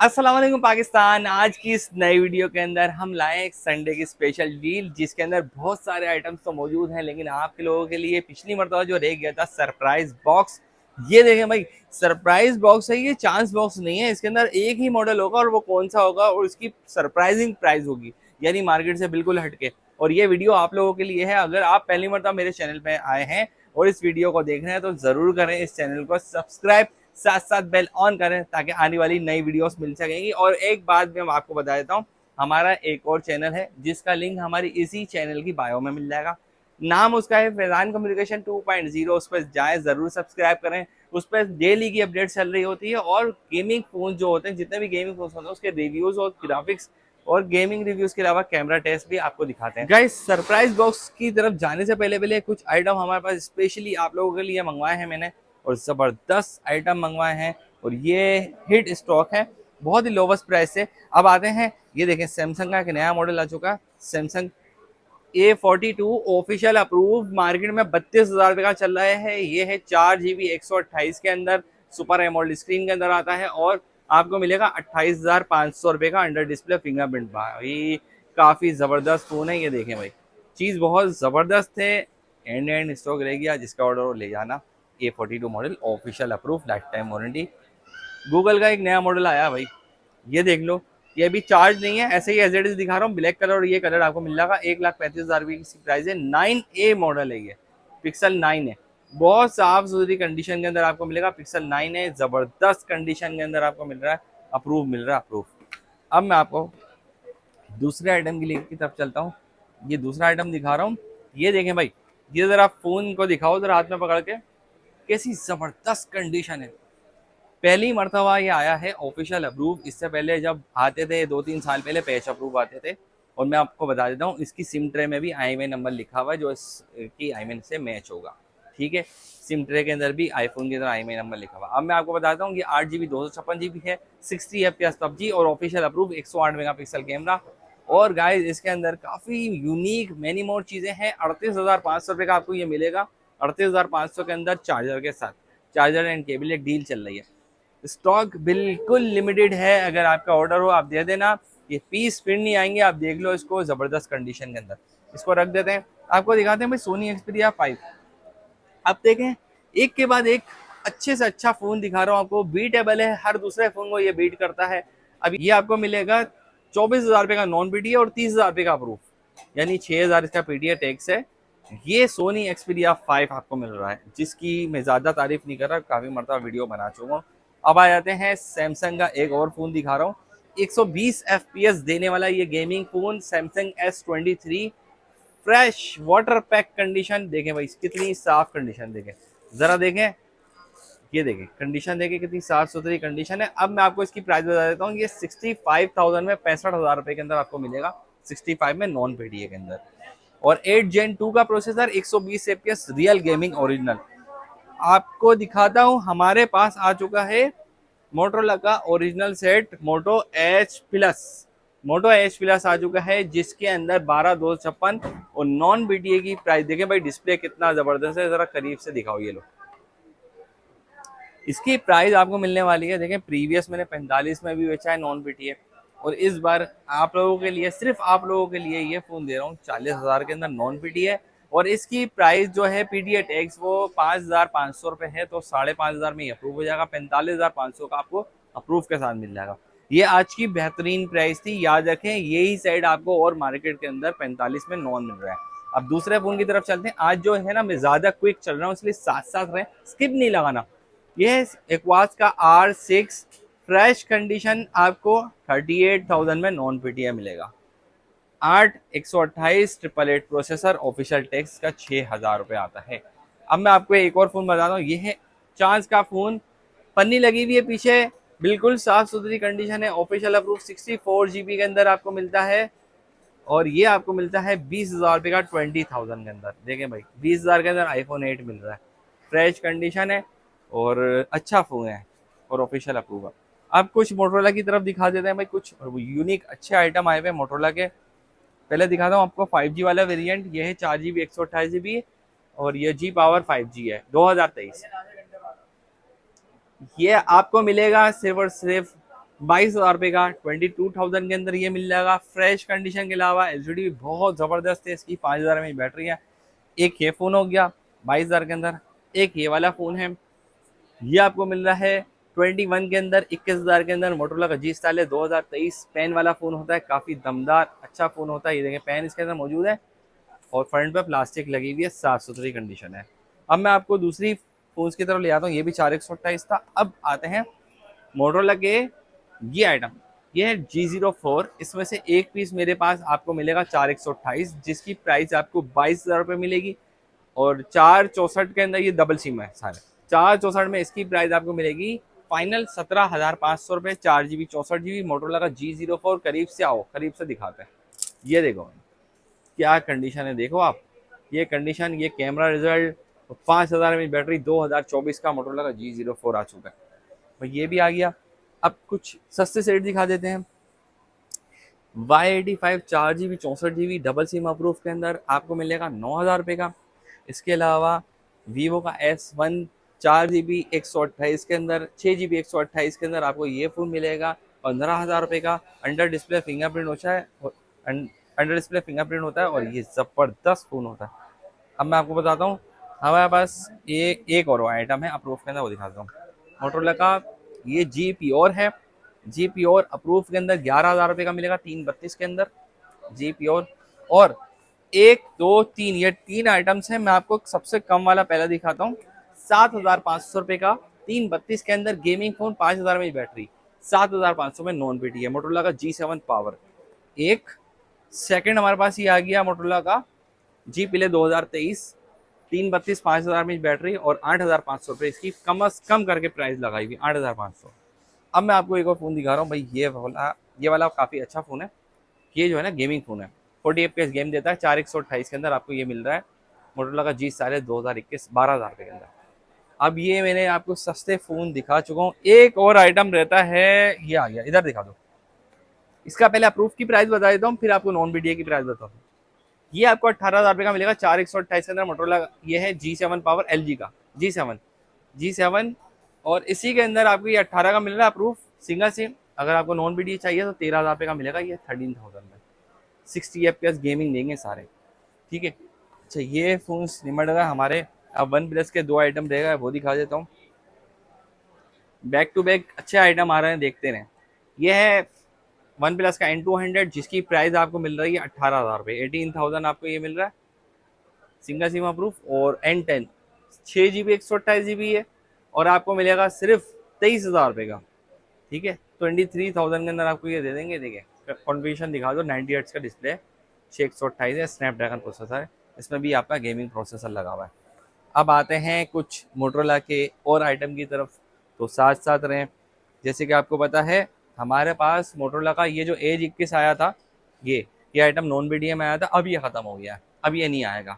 अस्सलाम वालेकुम पाकिस्तान। आज की इस नई वीडियो के अंदर हम लाए एक संडे की स्पेशल डील जिसके अंदर बहुत सारे आइटम्स तो मौजूद हैं, लेकिन आपके लोगों के लिए पिछली मरतबा जो रह गया था सरप्राइज बॉक्स। ये देखें भाई, सरप्राइज बॉक्स है, ये चांस बॉक्स नहीं है। इसके अंदर एक ही मॉडल होगा और वो कौन सा होगा और उसकी सरप्राइजिंग प्राइस होगी, यानी मार्केट से बिल्कुल हटके। और ये वीडियो आप लोगों के लिए है। अगर आप पहली मरतबा मेरे चैनल पे आए हैं और इस वीडियो को देख रहे हैं तो जरूर करें इस चैनल को सब्सक्राइब, साथ साथ बेल ऑन करें ताकि आने वाली नई वीडियोस मिल सकेंगी। और एक बात भी मैं आपको बता देता हूँ, हमारा एक और चैनल है जिसका लिंक हमारी इसी चैनल की बायो में मिल जाएगा। नाम उसका है फैजान कम्युनिकेशन 2.0। उस पर जाएं, जरूर सब्सक्राइब करें। उस पर डेली की अपडेट चल रही होती है और गेमिंग फोन जो होते हैं, जितने भी गेमिंग फोन होते हैं उसके रिव्यूज और ग्राफिक्स और गेमिंग रिव्यूज के अलावा कैमरा टेस्ट भी आपको दिखाते हैं। गाइस, सरप्राइज बॉक्स की तरफ जाने से पहले पहले कुछ आइटम हमारे पास स्पेशली आप लोगों के लिए मंगवाए हैं मैंने, और ज़बरदस्त आइटम मंगवाए हैं और ये हिट स्टॉक है, बहुत ही लोवेस्ट प्राइस से। अब आते हैं, ये देखें सैमसंग का एक नया मॉडल आ चुका है, Samsung A42 official approve, market में 32,000 रुपये का चल रहा है। ये है 4 GB 128 के अंदर, सुपर एमोल्ड स्क्रीन के अंदर आता है और आपको मिलेगा 28,500 रुपये का अंडर डिस्प्ले फिंगरप्रिंट। भाई काफ़ी ज़बरदस्त फ़ोन है। ये देखें भाई, चीज़ बहुत ज़बरदस्त है। एंड स्टॉक रह गया, जिसका ऑर्डर ले जाना। A42 model official approve, life time warranty. Google का एक नया मॉडल आया भाई, ये देख लो। ये अभी चार्ज नहीं है, ऐसे ही एज इट इज दिखा रहा हूँ। ब्लैक कलर और ये कलर आपको मिल जाएगा। 1,35,000 रुपये की प्राइस है। 9A मॉडल है, ये पिक्सल 9 है। बहुत साफ सुथरी कंडीशन के अंदर आपको मिलेगा। पिक्सल 9 है, जबरदस्त कंडीशन के अंदर आपको मिल रहा है, अप्रूव मिल रहा है, अप्रूव। अब मैं आपको दूसरे आइटम की लिंक की तरफ चलता हूँ। ये दूसरा आइटम दिखा रहा हूँ, ये देखें भाई। ये जरा फोन को दिखाओ जरा हाथ में पकड़ के, कैसी जबरदस्त कंडीशन है। पहली मरतबा ये आया है ऑफिशियल अप्रूव। इससे पहले जब आते थे 2-3 साल पहले पैच अप्रूव आते थे। और मैं आपको बता देता हूँ, इसकी सिम ट्रे में भी IMEI नंबर लिखा हुआ है जो इसकी IMEI से मैच होगा। ठीक है, सिम ट्रे के अंदर भी आईफोन की तरह IMEI नंबर लिखा हुआ। अब मैं आपको बताता हूँ कि 8 GB 256 GB है, 60 FPS PUBG और ऑफिशियल अप्रूव, 108 मेगापिक्सल कैमरा। और गाइस इसके अंदर काफ़ी यूनिक मैनी मोर चीज़ें हैं। 38,500 रुपये का आपको ये मिलेगा। 38,500 के अंदर चार्जर के साथ, चार्जर एंड केबल एक डील चल रही है। स्टॉक बिल्कुल लिमिटेड है, अगर आपका ऑर्डर हो आप दे देना। ये पीस फिर नहीं आएंगे, आप देख लो इसको, ज़बरदस्त कंडीशन के अंदर। इसको रख देते हैं, आपको दिखाते हैं भाई सोनी एक्सपीरिया 5। आप देखें, एक के बाद एक अच्छे से अच्छा फ़ोन दिखा रहा हूँ आपको। बीटेबल है, हर दूसरे फ़ोन को ये बीट करता है। अब ये आपको मिलेगा 24,000 रुपये का नॉन पीटी और 30,000 रुपये का प्रूफ, यानी 6,000 इसका पीटीए टैक्स है। ये सोनी एक्सपीरिया 5 आपको मिल रहा है, जिसकी मैं ज़्यादा तारीफ नहीं कर रहा, काफ़ी मरतबा वीडियो बना चुका हूँ। अब आ जाते हैं सैमसंग का एक और फ़ोन दिखा रहा हूँ। 120 FPS देने वाला ये gaming phone Samsung S23, fresh water pack condition. देखें भाई कितनी साफ कंडीशन, देखें जरा, देखें ये देखें कंडीशन, देखें कितनी साफ सुथरी कंडीशन है। अब मैं आपको इसकी प्राइस बता देता हूँ। ये 65,000 में 65,000 रुपये के अंदर आपको मिलेगा, 65 में नॉन पीडीए के अंदर। और 8 Gen 2 का processor, 120 FPS real gaming original. आपको दिखाता हूँ, हमारे पास आ चुका है मोटरोला का ओरिजिनल सेट मोटो H प्लस आ चुका है, जिसके अंदर 12,256 और नॉन बीटीए की प्राइस देखें भाई। डिस्प्ले कितना जबरदस्त है, जरा करीब से दिखाओ। ये लो, इसकी प्राइस आपको मिलने वाली है, देखें प्रीवियस मैंने 45 में भी बेचा है नॉन बीटीए, और इस बार आप लोगों के लिए, सिर्फ आप लोगों के लिए ये फ़ोन दे रहा हूँ 40,000 के अंदर नॉन बीटीए। और इसकी प्राइस जो है पीटीए टैक्स वो 5,500 रुपये है, तो 5,500 में ही अप्रूव हो जाएगा। 45,500 का आपको अप्रूव के साथ मिल जाएगा। ये आज की बेहतरीन प्राइस थी, याद रखें। यही साइड आपको और मार्केट के अंदर 45 में नॉन मिल रहा है। अब दूसरे फ़ोन की तरफ चलते हैं। आज जो है ना, मैं ज़्यादा क्विक चल रहा हूँ, इसलिए साथ साथ रहें, स्किप नहीं लगाना। ये एक्वास का R6 फ्रेश कंडीशन आपको 38,000 में नॉन पीटीए मिलेगा। 8/128 प्रोसेसर, ऑफिशियल टैक्स का 6,000 रुपये आता है। अब मैं आपको एक और फ़ोन बताता हूँ। ये है चांस का फ़ोन, पन्नी लगी हुई है पीछे, बिल्कुल साफ़ सुथरी कंडीशन है, ऑफिशियल अप्रूव, 64 GB के अंदर आपको मिलता है। और ये आपको मिलता है 20,000 रुपये का 20,000 के अंदर। देखें भाई, 20,000 के अंदर iPhone 8 मिल रहा है, फ्रेश कंडीशन है और अच्छा फ़ोन है और ऑफिशियल अप्रूव है। अब कुछ मोटरोला की तरफ दिखा देते हैं भाई, कुछ यूनिक अच्छे आइटम आए हुए हैं मोटरोला के। पहले दिखाता हूँ आपको 5G वाला वेरिएंट। ये है 4 GB 128 GB और ये G पावर 5G है, 2023। ये आपको मिलेगा सिर्फ और सिर्फ 22,000 रुपये का 22,000 के अंदर ये मिल जाएगा फ्रेश कंडीशन के अलावा। एलसीडी भी बहुत ज़बरदस्त है इसकी, 5,000 में बैटरी है। एक ये फ़ोन हो गया 22,000 के अंदर। एक ये वाला फ़ोन है, ये आपको मिल रहा है 21 के अंदर, 21,000 के अंदर। मोटरोला का G-Stylus 2023 पेन वाला फ़ोन होता है, काफ़ी दमदार अच्छा फ़ोन होता है। ये देखें पेन इसके अंदर मौजूद है और फ्रंट पे प्लास्टिक लगी हुई है, साफ़ सुथरी कंडीशन है। अब मैं आपको दूसरी फ़ोन्स की तरफ ले आता हूँ, ये भी 4128 था। अब आते हैं मोटरोला के ये आइटम, ये है G04। इसमें से एक पीस मेरे पास आपको मिलेगा 4128, जिसकी प्राइस आपको 22,000 रुपये मिलेगी। और 464 के अंदर ये डबल सिम है सारे। 464 में इसकी प्राइस आपको मिलेगी फाइनल 17,500 रुपये। 4 GB 64 GB मोटरोला का G04। करीब से आओ, करीब से दिखाते हैं। ये देखो क्या कंडीशन है, देखो आप ये कंडीशन, ये कैमरा रिजल्ट, 5,000 में बैटरी, 2024 का मोटरोला का G04 आ चुका है। तो ये भी आ गया। अब कुछ सस्ते सेट दिखा देते हैं। Y85 4 GB 64 GB double SIM approve के अंदर आपको मिलेगा 9,000 रुपये का। इसके अलावा वीवो का S1 4 GB 128 के अंदर, 6 GB 128 के अंदर आपको ये फ़ोन मिलेगा 15,000 रुपये का। अंडर डिस्प्ले फिंगरप्रिंट होता है, अंडर डिस्प्ले फिंगरप्रिंट होता है और ये ज़बरदस्त फ़ोन होता है। अब मैं आपको बताता हूँ, हमारे पास ये एक और आइटम है अप्रूव के अंदर, वो दिखाता हूँ। मोटरोला का ये G Pure है। G Pure अप्रूव के अंदर 11,000 रुपये का मिलेगा, 332 के अंदर G Pure। और 1 2 3 ये 3 आइटम्स हैं। मैं आपको सबसे कम वाला पहला दिखाता हूँ, 7,500 रुपये का 332 के अंदर गेमिंग फ़ोन, 5,000 में बैटरी, 7,500 में नॉन बीटी है। मोटरोला का G7 पावर। एक सेकंड हमारे पास ये आ गया मोटरोला का G Play 2023, 332 5,000 में बैटरी और 8,500 रुपये इसकी कम से कम करके प्राइस लगाई हुई, 8,500। अब मैं आपको एक और फ़ोन दिखा रहा हूँ भाई, ये वाला काफ़ी अच्छा फ़ोन है। ये जो है ना गेमिंग फ़ोन है, 40 FPS गेम देता है। 4128 के अंदर आपको ये मिल रहा है। मोटरोला का G-Stylus 2021, 12,000 रुपये के अंदर। अब ये मैंने आपको सस्ते फ़ोन दिखा चुका हूँ। एक और आइटम रहता है, ये आ गया, इधर दिखा दो। इसका पहले अप्रूव की प्राइस बता देता हूँ, फिर आपको नॉन बीटीए की प्राइस बताता हूँ। ये आपको 18,000 रुपये का मिलेगा, 4128 के अंदर मोटरोला। ये है G7 पावर LG का G7। और इसी के अंदर आपको ये 18 का मिल रहा है अप्रूव सिंगल सिम। अगर आपको नॉन बीटीए चाहिए तो 13,000 रुपये का मिलेगा, ये 13,000 में 60 FPS गेमिंग देंगे सारे, ठीक है। अच्छा ये फ़ोन निमट गए हमारे। अब वन प्लस के 2 आइटम रहेगा, वो दिखा देता हूँ। बैक टू बैक अच्छे आइटम आ रहे हैं, देखते रहें। ये है वन प्लस का N200, जिसकी प्राइस आपको मिल रही है 18,000 रुपये, 18,000 आपको ये मिल रहा है सिंगल सिम अप्रूव। और N10 6 GB 128 GB है और आपको मिलेगा सिर्फ 23,000 रुपये का, ठीक है। 23,000 के अंदर आपको ये दे देंगे। देखिए कॉन्फ़िगरेशन दिखा दो, 90 हर्ट्ज़ का डिस्प्ले है, 628 है, स्नैपड्रैगन प्रोसेसर है, इसमें भी आपका गेमिंग प्रोसेसर लगा हुआ है। अब आते हैं कुछ मोटरोला के और आइटम की तरफ, तो साथ साथ रहें। जैसे कि आपको पता है हमारे पास मोटरोला का ये जो एज 21 आया था, ये आइटम नॉन बीडीए में आया था, अब ये ख़त्म हो गया है, अब ये नहीं आएगा।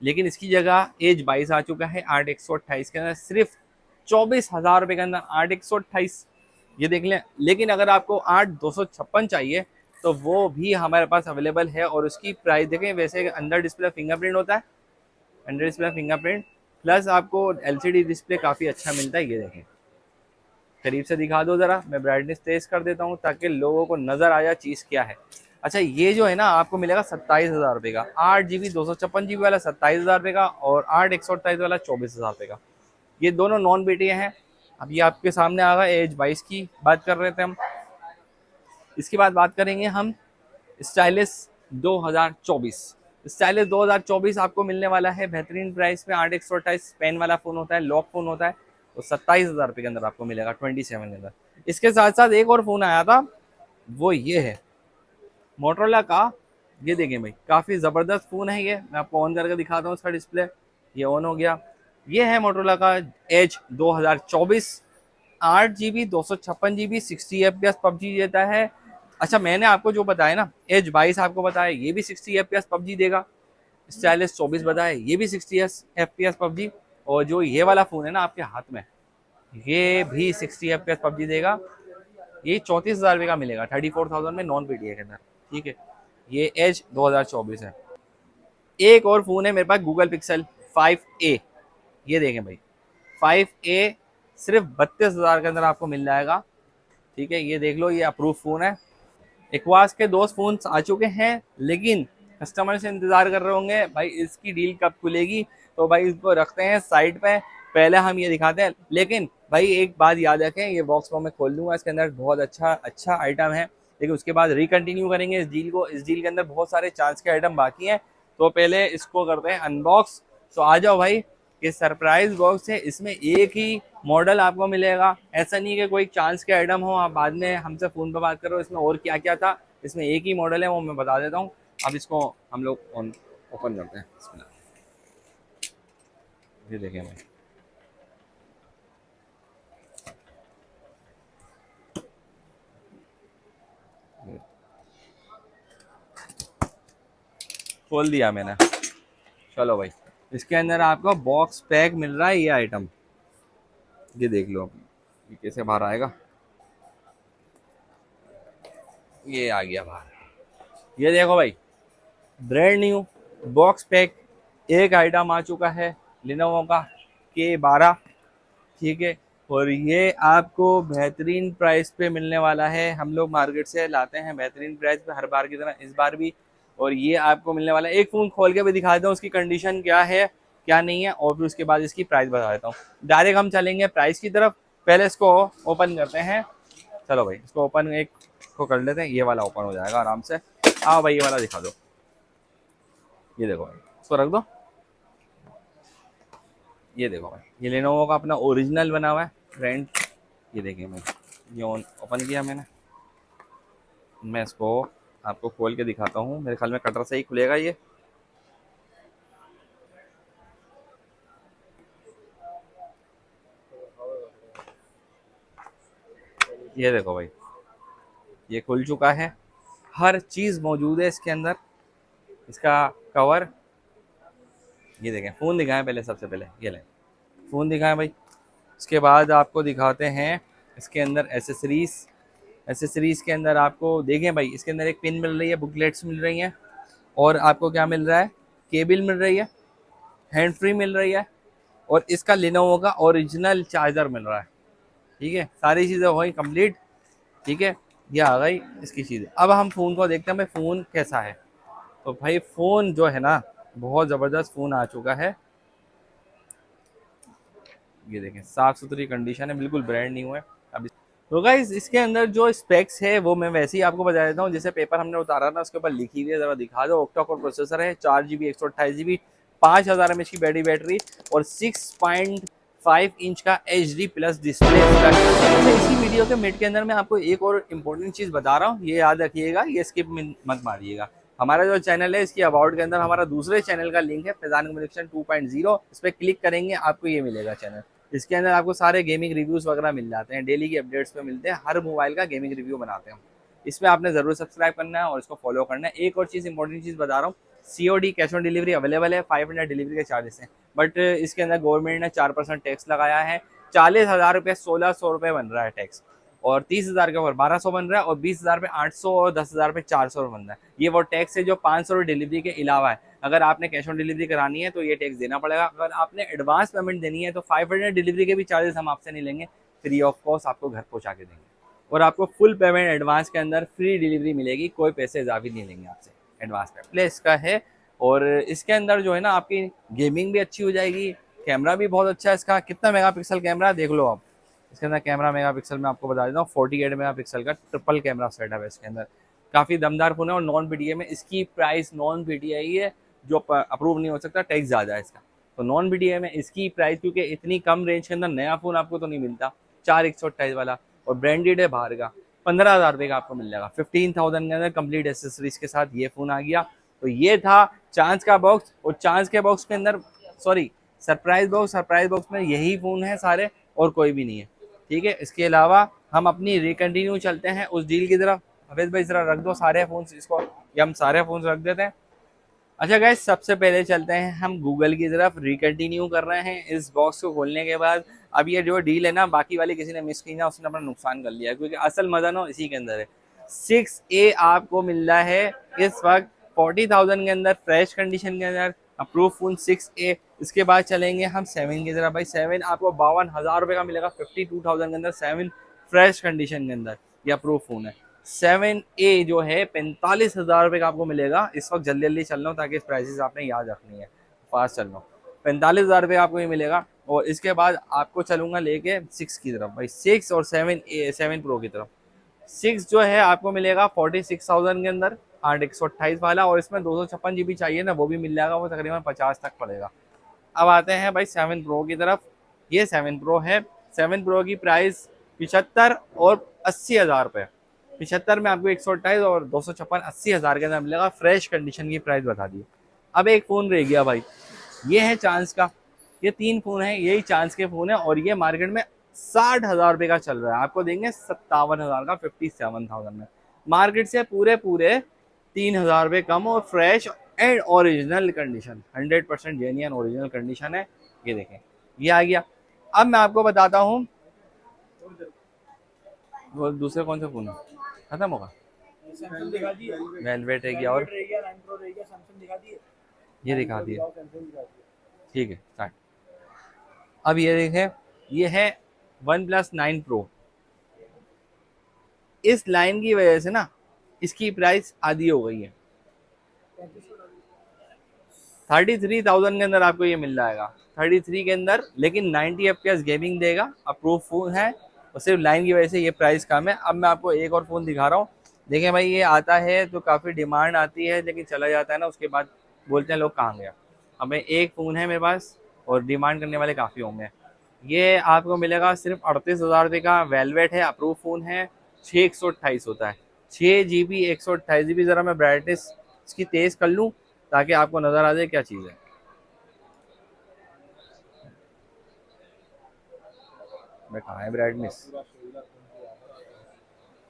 लेकिन इसकी जगह एज 22 आ चुका है 8,128 के अंदर, सिर्फ 24,000 रुपये के अंदर 8,128, ये देख लें। लेकिन अगर आपको 8,256 चाहिए तो वो भी हमारे पास अवेलेबल है और उसकी प्राइस देखें। वैसे अंदर डिस्प्ले फिंगरप्रिंट होता है, अंडर डिस्प्ले फिंगरप्रिंट प्लस आपको एलसीडी डिस्प्ले काफ़ी अच्छा मिलता है। ये देखें, करीब से दिखा दो ज़रा, मैं ब्राइटनेस तेज कर देता हूँ ताकि लोगों को नज़र आ जाए चीज़ क्या है। अच्छा ये जो है ना आपको मिलेगा 27,000 रुपये का, 8 GB 256 GB वाला 27,000 रुपये का और 8,128 वाला 24,000 रुपये का। ये दोनों नॉन बीटीए हैं। अब ये आपके सामने आ गया। एज 22 की बात कर रहे थे हम। इसके बाद बात करेंगे हम स्टाइलिस 2024। स्टाइलिस 2024 आपको मिलने वाला है बेहतरीन प्राइस में, 8,128 पेन वाला फ़ोन होता है, लॉक फ़ोन होता है, तो 27,000 रुपये के अंदर आपको मिलेगा, 27 के अंदर। इसके साथ साथ एक और फ़ोन आया था, वो ये है मोटरोला का। ये देखें भाई, काफ़ी ज़बरदस्त फ़ोन है ये। मैं आपको ऑन करके दिखाता हूँ इसका डिस्प्ले। ये ऑन हो गया। ये है मोटरोला का Edge 2024, 8 GB 256 GB 60 FPS PUBG देता है। अच्छा मैंने आपको जो बताया ना, एज 22 आपको बताया, ये भी 60 FPS पबजी देगा। स्टाइलिस 24 बताया, ये भी 60 FPS पबजी। और जो ये वाला फ़ोन है ना आपके हाथ में, ये भी 60 FPS पबजी देगा। ये 34,000 रुपये का मिलेगा, 34,000 में नॉन पीडीए के अंदर, ठीक है। ये एज 2024 है। एक और फ़ोन है मेरे पास, गूगल पिक्सल 5A। ये देखें भाई, 5A सिर्फ 32,000 के अंदर आपको मिल जाएगा, ठीक है, ये देख लो, ये अप्रूव फ़ोन है। इक्वास के 2 फ़ोन आ चुके हैं, लेकिन कस्टमर से इंतज़ार कर रहे होंगे भाई इसकी डील कब खुलेगी, तो भाई इसको रखते हैं साइड पे, पहले हम ये दिखाते हैं। लेकिन भाई एक बात याद रखें, ये बॉक्स को मैं खोल दूंगा, इसके अंदर बहुत अच्छा आइटम है, लेकिन उसके बाद रिकंटिन्यू करेंगे इस डील को। इस डील के अंदर बहुत सारे चांस के आइटम बाकी हैं, तो पहले इसको करते हैं अनबॉक्स। तो आ जाओ भाई, ये सरप्राइज बॉक्स है, इसमें एक ही मॉडल आपको मिलेगा। ऐसा नहीं कि कोई चांस के आइटम हो, आप बाद में हमसे फ़ोन पर बात करो इसमें और क्या क्या था। इसमें एक ही मॉडल है, वो मैं बता देता हूँ। अब इसको हम लोग ओपन करते हैं। ये देखें भाई, खोल दिया मैंने। चलो भाई, इसके अंदर आपको बॉक्स पैक मिल रहा है, ये आइटम, ये देख लो। अब ये कैसे बाहर आएगा, ये आ गया बाहर। ये देखो भाई, ब्रांड न्यू बॉक्स पैक एक आइटम आ चुका है लिनोवो का K12, ठीक है। और ये आपको बेहतरीन प्राइस पे मिलने वाला है। हम लोग मार्केट से लाते हैं बेहतरीन प्राइस पे हर बार की तरह, इस बार भी। और ये आपको मिलने वाला है। एक फ़ोन खोल के भी दिखा देता हूँ उसकी कंडीशन क्या है क्या नहीं है, और फिर उसके बाद इसकी प्राइस बता देता हूँ। डायरेक्ट हम चलेंगे प्राइस की तरफ, पहले इसको ओपन करते हैं। चलो भाई, इसको ओपन एक को कर लेते हैं, ये वाला ओपन हो जाएगा आराम से। आओ भाई, ये वाला दिखा दो। ये देखो भाई, इसको रख दो। ये देखो भाई, ये लेनोवो का अपना ओरिजिनल बना हुआ है ब्रांड। ये देखिए भाई, ये ओपन किया मैंने। मैं इसको आपको खोल के दिखाता हूँ, मेरे ख्याल में कटर से ही खुलेगा ये। ये देखो भाई, ये खुल चुका है, हर चीज़ मौजूद है इसके अंदर। इसका कवर, ये देखें, फ़ोन दिखाएं पहले, सबसे पहले ये लें, फ़ोन दिखाएं भाई। उसके बाद आपको दिखाते हैं इसके अंदर एसेसरीज़। एसेसरीज़ के अंदर आपको देखें भाई, इसके अंदर एक पिन मिल रही है, बुकलेट्स मिल रही हैं, और आपको क्या मिल रहा है, केबल मिल रही है, हैंड फ्री मिल रही है, और इसका लिनोवो का ओरिजिनल चार्जर मिल रहा है। ठीक है, सारी चीज़ें हो गई कंप्लीट। ठीक है, ये आ गई इसकी चीज़ें। अब हम फ़ोन को देखते हैं भाई, फ़ोन कैसा है। तो भाई फ़ोन जो है ना, बहुत ज़बरदस्त फ़ोन आ चुका है। ये देखें, साफ़ सुथरी कंडीशन है, बिल्कुल ब्रांड न्यू है। अब तो गाइस, इसके अंदर जो स्पेक्स है वो मैं वैसे ही आपको बता देता हूँ, जैसे पेपर हमने उतारा था उसके ऊपर लिखी हुई है, ज़रा दिखा दो। ऑक्टा कोर प्रोसेसर है, 4 GB 128 GB, 5000 mAh की बैटरी, और 6.5 इंच का HD प्लस डिस्प्ले। इसी वीडियो के मिड के अंदर मैं आपको एक और इम्पोर्टेंट चीज़ बता रहा हूँ, ये याद रखिएगा, ये स्किप मत मारिएगा। हमारा जो चैनल है, इसकी अबाउट के अंदर हमारा दूसरे चैनल का लिंक है, फैज़ान कम्युनिकेशन 2.0। इस पर क्लिक करेंगे, आपको ये मिलेगा चैनल। इसके अंदर आपको सारे गेमिंग रिव्यूज़ वगैरह मिल जाते हैं, डेली की अपडेट्स पे मिलते हैं, हर मोबाइल का गेमिंग रिव्यू बनाते हैं। इसमें आपने ज़रूर सब्सक्राइब करना है और इसको फॉलो करना है। एक और चीज़, इंपॉर्टेंट चीज़ बता रहा हूँ, COD cash on delivery available है, 500 डिलीवरी के चार्जेस हैं, बट इसके अंदर गवर्नमेंट ने 4% टैक्स लगाया है। 40,000 रुपये 1,600 रुपये बन रहा है टैक्स, और 30,000 के ऊपर 1,200 बन रहा है, और 20,000 पे 800, और 10,000 पे 400 बन रहा है। ये वो टैक्स है जो 500 डिलीवरी के अलावा है। अगर आपने कैश ऑन डिलीवरी करानी है तो ये टैक्स देना पड़ेगा। अगर आपने एडवांस पेमेंट देनी है तो 500 डिलीवरी के भी चार्जेस हम आपसे नहीं लेंगे, फ्री ऑफ कॉस्ट आपको घर पहुँचा के देंगे, और आपको फुल पेमेंट एडवांस के अंदर फ्री डिलीवरी मिलेगी, कोई पैसे इजाफी नहीं लेंगे आपसे। एडवांस पे प्ले इसका है, और इसके अंदर जो है ना, आपकी गेमिंग भी अच्छी हो जाएगी। कैमरा भी बहुत अच्छा है इसका। कितना मेगापिक्सल कैमरा देख लो आप। इसके अंदर कैमरा मेगापिक्सल में आपको बता देता हूँ, 48 मेगापिक्सल का ट्रिपल कैमरा सेटअप है इसके अंदर। काफ़ी दमदार फ़ोन है, और नॉन PTI में इसकी प्राइस, नॉन PTI है जो अप्रूव नहीं हो सकता, टैक्स ज़्यादा है इसका। तो नॉन PTI में इसकी प्राइस, क्योंकि इतनी कम रेंज के अंदर नया फ़ोन आपको तो नहीं मिलता, 4,128 वाला, और ब्रांडेड है बाहर का, 15,000 रुपये का आपको मिल जाएगा। 15,000 के अंदर कंप्लीट एसेसरीज के साथ ये फ़ोन आ गया। तो ये था चांस का बॉक्स, और चांस के बॉक्स के अंदर, sorry, surprise box. Surprise box में यही फ़ोन है सारे, और कोई भी नहीं है। ठीक है, इसके अलावा हम अपनी रिकंटिन्यू चलते हैं उस डील की तरफ। हफेज भाई ज़रा रख दो सारे फ़ोन इसको, या हम सारे फ़ोन रख देते हैं। अच्छा गाइस, सबसे पहले चलते हैं हम गूगल की तरफ। रिकंटिन्यू कर रहे हैं इस बॉक्स को खोलने के बाद। अब ये जो डील है ना, बाकी वाली किसी ने मिस की ना, उसने अपना नुकसान कर लिया, क्योंकि असल मजा ना इसी के अंदर है। 6A आपको मिल रहा है इस वक्त 40,000 के अंदर, फ्रेश कंडीशन के अंदर, अप्रूव फोन 6A। इसके बाद चलेंगे हम 7 की तरफ। भाई 7 आपको 52,000 रुपये का मिलेगा, 52,000 के अंदर 7 फ्रेश कंडीशन के अंदर। ये अप्रूव फ़ोन है। 7A जो है 45,000 रुपये का आपको मिलेगा। इस वक्त जल्दी जल्दी चल रहा हूँ ताकि इस प्राइसेस आपने याद रखनी है, फास्ट चल रहा हूँ। 45,000 रुपये आपको ये मिलेगा। और इसके बाद आपको चलूँगा लेके 6 की तरफ भाई, 6 और 7 प्रो की तरफ। 6 जो है आपको मिलेगा 46,000 के अंदर, 8 128 वाला, और इसमें 256 GB चाहिए ना, वो भी मिल जाएगा, वो तकरीबन 50 तक पड़ेगा। अब आते हैं भाई 7 प्रो की तरफ। ये 7 प्रो है। 7 प्रो की प्राइस 75 और 80,000 रुपये। 75 में आपको 128 और 256 80,000 के अंदर मिलेगा। फ्रेश कंडीशन की प्राइस बता दी। अब एक फ़ोन रह गया भाई, ये है चांस का। ये 3 फ़ोन है, यही चांस के फ़ोन है, और ये मार्केट में 60,000 रुपये का चल रहा है। आपको देंगे 57,000 का, 57,000 में। मार्केट से पूरे पूरे 3,000 रुपये कम, और fresh and original condition, 100% genuine original condition है। ये देखें, ये आ गया। अब मैं आपको बताता हूँ वो दूसरे कौन सा फ़ोन है, खत्म होगा। वेलवेट है, और ये दिखा दिए, ठीक है स्टार्ट। अब ये देखें, ये है OnePlus 9 Pro। इस लाइन की वजह से ना इसकी प्राइस आधी हो गई है। 33,000 के अंदर आपको ये मिल जाएगा, 33 के अंदर, लेकिन 90 FPS गेमिंग देगा। अप्रूव फ़ोन है, और सिर्फ लाइन की वजह से ये प्राइस कम है। अब मैं आपको एक और फ़ोन दिखा रहा हूँ। देखें भाई, ये आता है तो काफ़ी डिमांड आती है, लेकिन चला जाता है ना, उसके बाद बोलते हैं लोग कहाँ गया। अब मैं एक फ़ोन है मेरे पास, और डिमांड करने वाले काफ़ी होंगे। ये आपको मिलेगा सिर्फ 38,000 रुपये का। वेलवेट है, अप्रूव फ़ोन है, 6 128 होता है, 6 GB 128 GB। ज़रा मैं ब्राइटनेस इसकी तेज़ कर लूँ ताकि आपको नज़र आ जाए क्या चीज़ है। मैं कहाँ है ब्राइटनेस,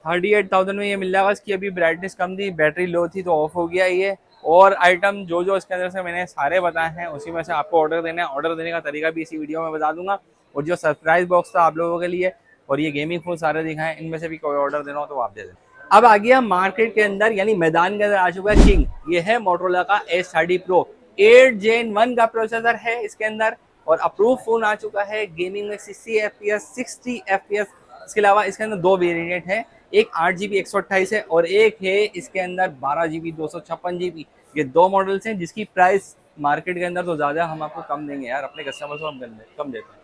38,000 में ये मिल जाएगा। इसकी अभी ब्राइटनेस कम थी, बैटरी लो थी तो ऑफ हो गया ये। और आइटम जो जो इसके अंदर से मैंने सारे बताए हैं, उसी में से आपको ऑर्डर देना है। ऑर्डर देने का तरीका भी इसी वीडियो में बता दूंगा। और जो सरप्राइज बॉक्स था आप लोगों के लिए, और ये गेमिंग फोन सारे दिखाएं, इनमें से भी कोई ऑर्डर देना हो तो आप दे दें। अब आ गया मार्केट के अंदर, यानी मैदान के अंदर आ चुका है किंग। ये है मोटोरोला का S30 Pro। 8 Gen 1 का प्रोसेसर है इसके अंदर, और अप्रूव फोन आ चुका है। गेमिंग में 60 FPS। इसके अलावा इसके अंदर 2 वेरिएंट है, एक 8 GB 128 है, और एक है इसके अंदर 12 GB 256 GB। ये 2 मॉडल्स हैं, जिसकी प्राइस मार्केट के अंदर तो ज़्यादा हम आपको कम देंगे यार, अपने कस्टमर्स को हम कम देते हैं।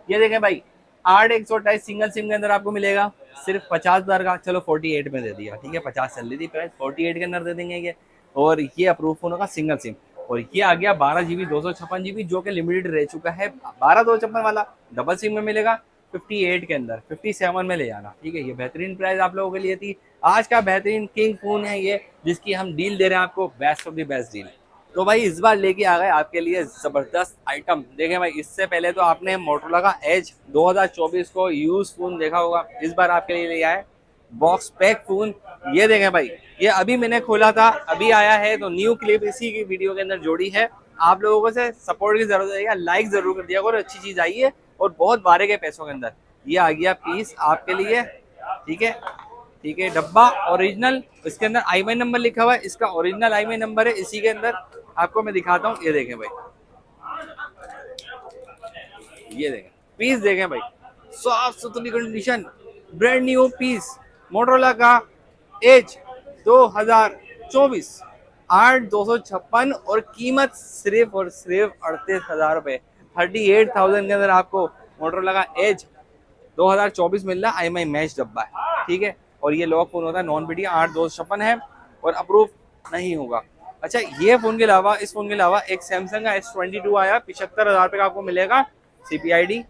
ये देखें भाई, 8 128 सिंगल सिम के अंदर आपको मिलेगा सिर्फ 50,000 का। चलो 48 में दे दिया, ठीक है, 50 चल रही थी प्राइस, 48 के अंदर दे देंगे ये। और ये अप्रूव फोन होगा सिंगल सिम। और ये आ गया 12 GB 256 GB, जो कि लिमिटेड रह चुका है। 12 256 वाला डबल सिम में मिलेगा 58 के अंदर, 57 में ले जाना, ठीक है। ये बेहतरीन प्राइस आप लोगों के लिए थी। आज का बेहतरीन किंग फोन है ये, जिसकी हम डील दे रहे हैं आपको, best of the best deal. तो भाई इस बार लेके आ गए आपके लिए जबरदस्त आइटम। देखें भाई, इससे पहले तो आपने मोटोरोला का एज 2024 को यूज फोन देखा होगा, इस बार आपके लिए ले आए बॉक्स पैक फोन। ये देखें भाई, ये अभी मैंने खोला था, अभी आया है, तो न्यू क्लिप इसी की वीडियो के अंदर जोड़ी है। आप लोगों को से सपोर्ट की जरूरत है, लाइक जरूर कर दिया करो, अच्छी चीज आई है और बहुत बारे के पैसों के अंदर। ये आ गया पीस आपके लिए, ठीक है, ठीक है। डब्बा ओरिजिनल, इसके अंदर IMEI नंबर लिखा हुआ है, इसका ओरिजिनल IMEI नंबर है इसी के अंदर। आपको मैं दिखाता हूँ, ये देखें भाई, ये देखें पीस, देखें भाई, साफ सुथरी condition, brand new piece, Motorola का एज 2024, 8 256, और कीमत सिर्फ और सिर्फ 38,000 रुपये। 38,000 के अंदर आपको मोटरोला का एज 2024 मिल रहा है। IMEI मैच डब्बा है, ठीक है। और ये लॉक फोन होता है, नॉन बीटी, 8 256 है, और अप्रूव नहीं होगा। अच्छा, ये फोन के अलावा, इस फोन के अलावा एक सैमसंग का S22 आया, 75,000 रुपये का आपको मिलेगा। CPID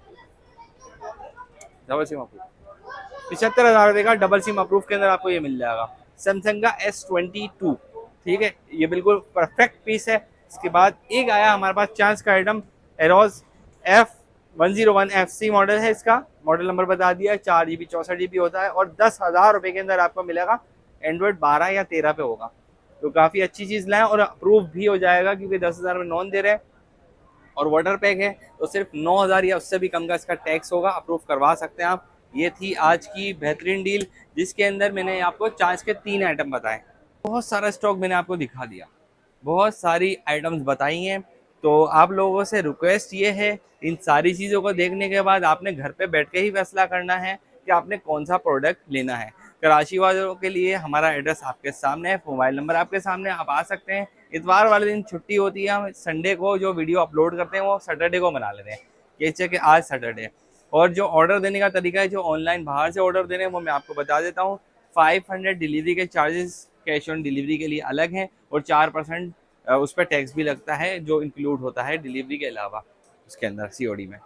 डबल सिम अप्रूव, 75,000 रुपये का डबल सिम अप्रूव के अंदर आपको ये मिल जाएगा, सैमसंग का S22, ठीक है। ये बिल्कुल परफेक्ट पीस है। इसके बाद एक आया हमारे पास चांस का item, arrows F101 FC model है, इसका मॉडल नंबर बता दिया है, 4 GB 64 GB होता है, और 10,000 रुपये के अंदर आपको मिलेगा। एंड्रॉइड 12 या 13 पे होगा, तो काफ़ी अच्छी चीज़ लाएँ, और अप्रूव भी हो जाएगा, क्योंकि 10,000 में नॉन दे रहे हैं और वाटर पैक है, तो सिर्फ 9,000 या उससे भी कम का इसका टैक्स होगा, अप्रूव करवा सकते हैं आप। ये थी आज की बेहतरीन डील, जिसके अंदर मैंने आपको चांस के 3 आइटम बताए। बहुत सारा स्टॉक मैंने आपको दिखा दिया, बहुत सारी आइटम्स बताई हैं। तो आप लोगों से रिक्वेस्ट ये है, इन सारी चीज़ों को देखने के बाद आपने घर पे बैठ के ही फैसला करना है कि आपने कौन सा प्रोडक्ट लेना है। कराची वालों के लिए हमारा एड्रेस आपके सामने है, मोबाइल नंबर आपके सामने, आप आ सकते हैं। इतवार वाले दिन छुट्टी होती है, हम संडे को जो वीडियो अपलोड करते हैं वो सैटरडे को बना लेते हैं, जैसे कि आज सैटरडे। और जो ऑर्डर देने का तरीका है, जो ऑनलाइन बाहर से ऑर्डर देने हैं वो मैं आपको बता देता हूँ। 500 डिलीवरी के चार्जेस कैश ऑन डिलीवरी के लिए अलग हैं, और 4% उस पर टैक्स भी लगता है, जो इंक्लूड होता है डिलीवरी के अलावा उसके अंदर COD में।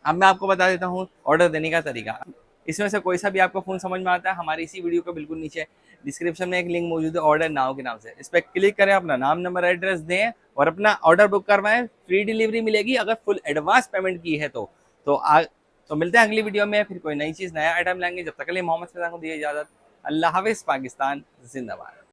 अब मैं आपको बता देता हूँ ऑर्डर देने का तरीका। इसमें से कोई सा भी आपको फ़ोन समझ में आता है, हमारी इसी वीडियो के बिल्कुल नीचे डिस्क्रिप्शन में एक लिंक मौजूद है ऑर्डर नाउ के नाम से, इस पर क्लिक करें, अपना नाम नंबर एड्रेस दें और अपना ऑर्डर बुक करवाएं। फ्री डिलीवरी मिलेगी अगर फुल एडवांस पेमेंट की है तो मिलते हैं अगली वीडियो में, फिर कोई नई चीज़ नया आइटम लाएंगे। जब तक के लिए मोहम्मद फैजान को दिए इजाज़त। अल्लाह हाफिज़। पाकिस्तान जिंदाबाद।